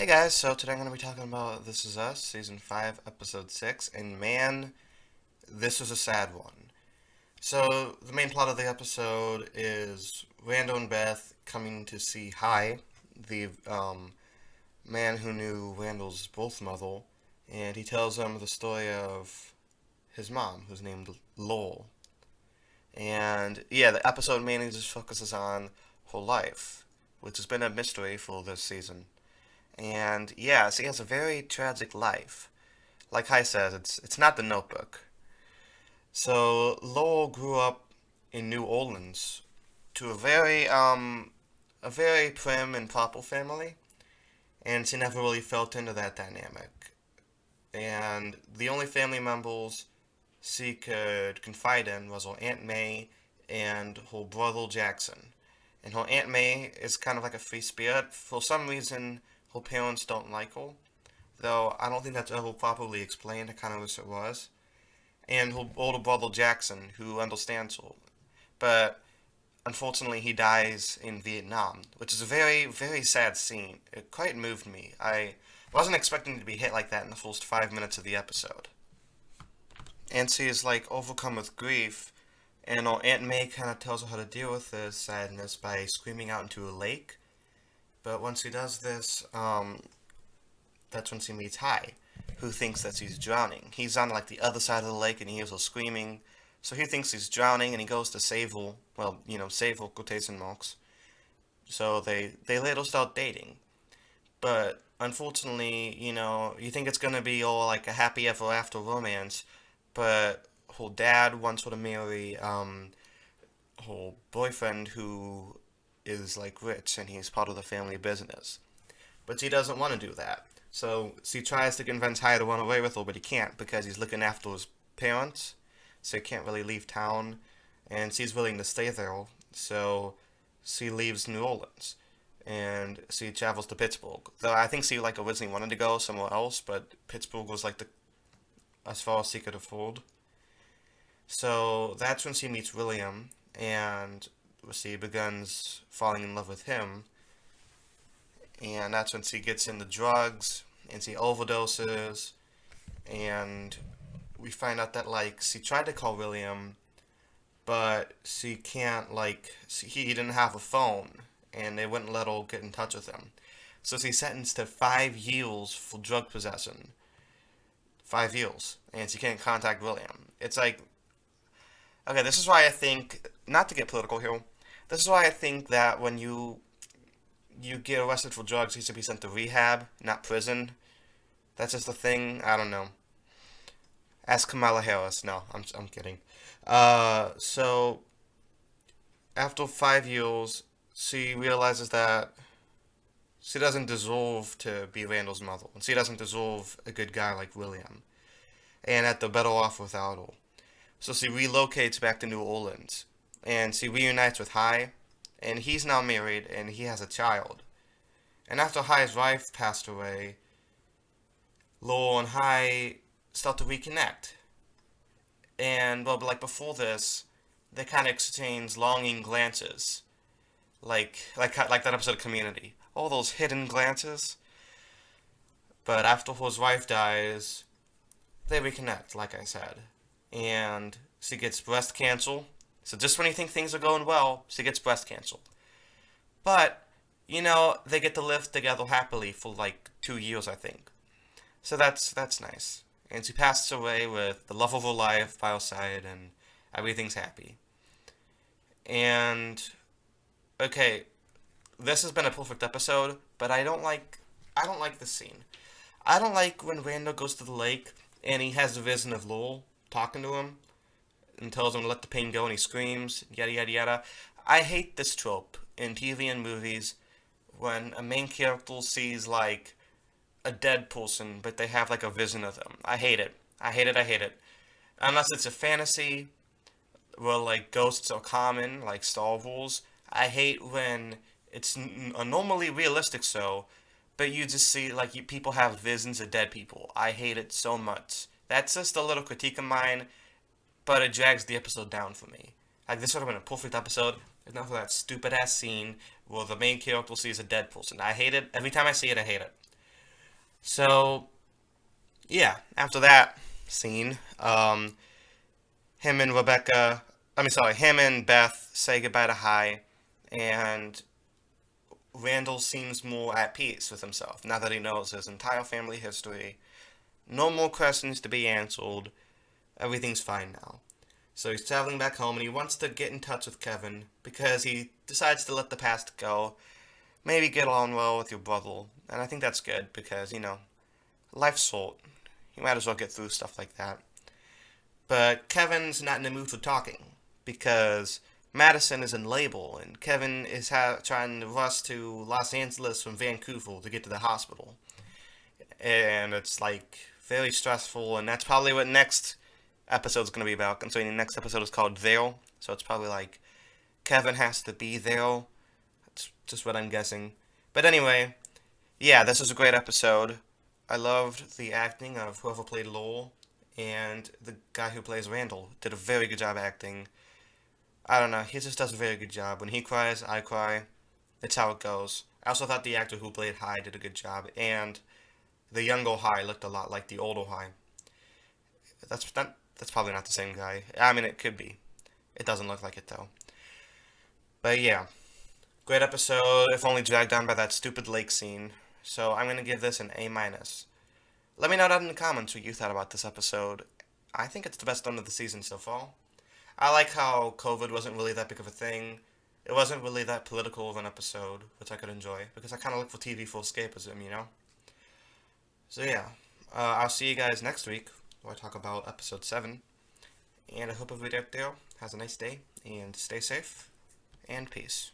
guys, so today I'm going to be talking about This Is Us, Season 5, Episode 6, and man, this was a sad one. So, the main plot of the episode is Randall and Beth coming to see Hi, the man who knew Randall's birth mother, and he tells them the story of his mom, who's named Lowell. And yeah, the episode mainly just focuses on her life, which has been a mystery for this season. And yeah, she has a very tragic life. Like I said, it's not the Notebook. So Lowell grew up in New Orleans to a very prim and proper family, and she never really felt into that dynamic. And the only family members she could confide in was her Aunt May and her brother Jackson. And her Aunt May is kind of like a free spirit. For some reason, her parents don't like her, though I don't think that's ever properly explained. I kind of wish it was. And her older brother Jackson, who understands her. But unfortunately, he dies in Vietnam, which is a very, very sad scene. It quite moved me. I wasn't expecting to be hit like that in the first 5 minutes of the episode. And she is like overcome with grief, and our Aunt May kind of tells her how to deal with this sadness by screaming out into a lake. But once she does this, that's when she meets Hi, who thinks that she's drowning. He's on like the other side of the lake and he hears her screaming, so he thinks she's drowning and he goes to save her. Well, save her quotation marks. So they later start dating. But unfortunately, you think it's gonna be all like a happy ever after romance, but her dad wants her to marry her boyfriend who is like rich and he's part of the family business. But she doesn't want to do that. So she tries to convince Hy to run away with her, but he can't because he's looking after his parents. So he can't really leave town, and she's willing to stay there. So she leaves New Orleans and she travels to Pittsburgh. Though I think she like originally wanted to go somewhere else, but Pittsburgh was like the as far as she could afford. So that's when she meets William, and she begins falling in love with him. And that's when she gets into drugs and she overdoses. And we find out that like she tried to call William, but she can't he didn't have a phone, and they wouldn't let her get in touch with him. So she's sentenced to 5 years for drug possession. 5 years, and she can't contact William. It's like, okay, this is why I think, not to get political here, this is why I think that when you get arrested for drugs, you should be sent to rehab, not prison. That's just a thing. I don't know. Ask Kamala Harris. No, I'm kidding. So after 5 years, she realizes that she doesn't deserve to be Randall's mother, and she doesn't deserve a good guy like William, and that they're better off without her. So she relocates back to New Orleans, and she reunites with Hy, and he's now married, and he has a child. And after Hy's wife passed away, Lowell and Hy start to reconnect. And well, but like before this, they kind of exchange longing glances, like that episode of Community. All those hidden glances. But after his wife dies, they reconnect, like I said. And she gets breast cancer. So just when you think things are going well, she gets breast cancer. But, they get to live together happily for like 2 years, I think. So that's nice. And she passes away with the love of her life by her side, and everything's happy. And, okay, this has been a perfect episode, but I don't like this scene. I don't like when Randall goes to the lake and he has a vision of Lowell talking to him and tells him to let the pain go and he screams, yada yada yada. I hate this trope in TV and movies when a main character sees like a dead person but they have like a vision of them. I hate it. I hate it. I hate it. Unless it's a fantasy where like ghosts are common, like Star Wars. I hate when it's a normally realistic show, but you just see like people have visions of dead people. I hate it so much. That's just a little critique of mine, but it drags the episode down for me. Like this would have been a perfect episode, if not for that stupid ass scene where the main character sees a dead person. I hate it. Every time I see it, I hate it. So yeah, after that scene, him and Rebecca, him and Beth say goodbye to Hai, and Randall seems more at peace with himself now that he knows his entire family history. No more questions to be answered. Everything's fine now. So he's traveling back home and he wants to get in touch with Kevin because he decides to let the past go. Maybe get on well with your brother. And I think that's good because, life's short. You might as well get through stuff like that. But Kevin's not in the mood for talking because Madison is in labor and Kevin is trying to rush to Los Angeles from Vancouver to get to the hospital. And it's like very stressful, and that's probably what next episode's going to be about, considering the next episode is called There. So it's probably like Kevin has to be there. That's just what I'm guessing. But anyway, yeah, this was a great episode. I loved the acting of whoever played Lowell, and the guy who plays Randall did a very good job acting. I don't know, he just does a very good job. When he cries, I cry. It's how it goes. I also thought the actor who played Hai did a good job, and the younger Hai looked a lot like the older Hai. That's probably not the same guy. I mean, it could be. It doesn't look like it though. But yeah, great episode. If only dragged down by that stupid lake scene. So I'm gonna give this an A minus. Let me know down in the comments what you thought about this episode. I think it's the best one of the season so far. I like how COVID wasn't really that big of a thing. It wasn't really that political of an episode, which I could enjoy because I kind of look for TV for escapism. So yeah, I'll see you guys next week where I talk about episode 7. And I hope everybody out there has a nice day and stay safe and peace.